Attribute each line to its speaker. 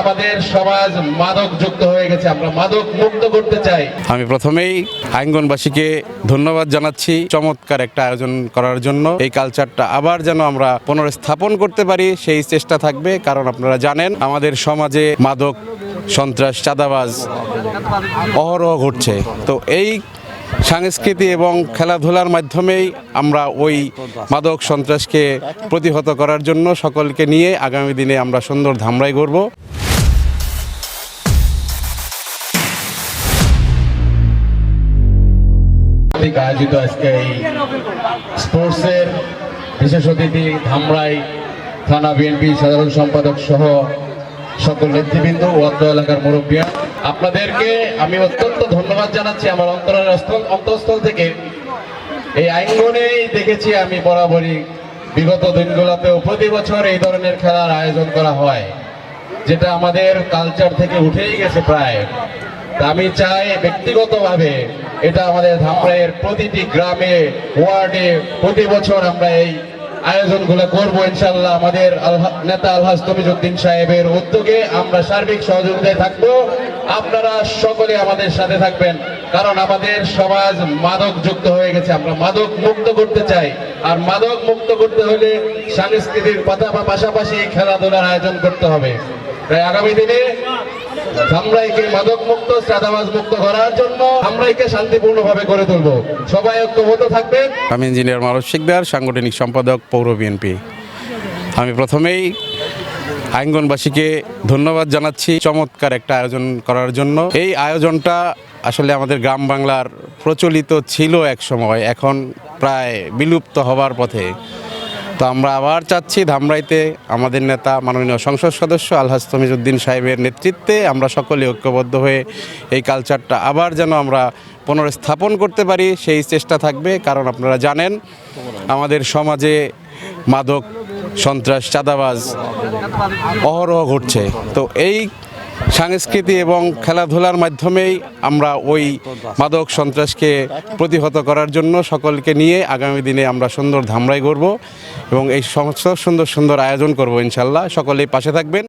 Speaker 1: আমাদের সমাজ মাদক যুক্ত হয়ে গেছে, আমরা মাদক মুক্ত করতে চাই।
Speaker 2: আমি প্রথমেই আঙ্গনবাসীকে ধন্যবাদ জানাচ্ছি চমৎকার একটা আয়োজন করার জন্য। এই কালচারটা আবার যেন আমরা পুনর্স্থাপন করতে পারি সেই চেষ্টা থাকবে, কারণ আপনারা জানেন আমাদের সমাজে মাদক, সন্ত্রাস, চাঁদাবাজ অহরহ ঘটছে। তো এই সংস্কৃতি এবং খেলাধুলার মাধ্যমেই আমরা ওই মাদক সন্ত্রাসকে প্রতিহত করার জন্য সকলকে নিয়ে আগামী দিনে আমরা সুন্দর ধামরাই গড়ব।
Speaker 1: আয়োজিত আজকে এই স্পোর্টসের বিশেষ অতিথি ধামরাই থানা বিএনপি সাধারণ সম্পাদক সহ সকল নেতৃবৃন্দ ও অত্র এলাকার মুরব্বিয়ান, আপনাদেরকে আমি অত্যন্ত ধন্যবাদ জানাচ্ছি আমার অন্তঃস্থল থেকে। এই আঙ্গনেই দেখেছি আমি বরাবরই বিগত দিনগুলোতেও প্রতি বছর এই ধরনের খেলার আয়োজন করা হয়, যেটা আমাদের কালচার থেকে উঠেই গেছে প্রায়। তা আমি চাই ব্যক্তিগতভাবে এটা আমাদের ধামরাইয়ের প্রতিটি গ্রামে, ওয়ার্ডে প্রতি বছর আমরা এই আয়োজনগুলো করবো ইনশাল্লাহ। আমাদের নেতা আলহাজ তমিজউদ্দিন সাহেবের উদ্যোগে আমরা সার্বিক সহযোগিতায় থাকবো। আপনারা সকলে আমাদের সাথে থাকবেন, কারণ আমাদের সমাজ মাদক যুক্ত হয়ে গেছে, আমরা মাদক মুক্ত করতে চাই। আর মাদক মুক্ত করতে হলে সাংস্কৃতিক পাশাপাশি খেলাধুলার আয়োজন করতে হবে। তাই আগামী দিনে ধামরাইকে মাদক মুক্ত, চাঁদাবাজ মুক্ত করার জন্য ধামরাইকে শান্তিপূর্ণভাবে গড়ে তুলবো। সবাই ঐক্যবদ্ধ থাকবেন।
Speaker 2: আমি ইঞ্জিনিয়ার মারুফ শিকদার, সাংগঠনিক সম্পাদক পৌর বিএনপি। আমি প্রথমেই আঙ্গনবাসীকে ধন্যবাদ জানাচ্ছি চমৎকার একটা আয়োজন করার জন্য। এই আয়োজনটা আসলে আমাদের গ্রাম বাংলার প্রচলিত ছিল এক সময়, এখন প্রায় বিলুপ্ত হবার পথে। তো আমরা আবার চাচ্ছি ধামরাইতে আমাদের নেতা মাননীয় সংসদ সদস্য আলহাজ তমিজউদ্দিন সাহেবের নেতৃত্বে আমরা সকলে ঐক্যবদ্ধ হয়ে এই কালচারটা আবার যেন আমরা পুনর্স্থাপন করতে পারি সেই চেষ্টা থাকবে, কারণ আপনারা জানেন আমাদের সমাজে মাদক, সন্ত্রাস, চাঁদাবাজ অহরহ ঘটছে। তো এই সংস্কৃতি এবং খেলাধুলার মাধ্যমেই আমরা ওই মাদক সন্ত্রাসকে প্রতিহত করার জন্য সকলকে নিয়ে আগামী দিনে আমরা সুন্দর ধামরাই গড়ব এবং এই সমস্ত সুন্দর সুন্দর আয়োজন করব ইনশাল্লাহ। সকলেই পাশে থাকবেন।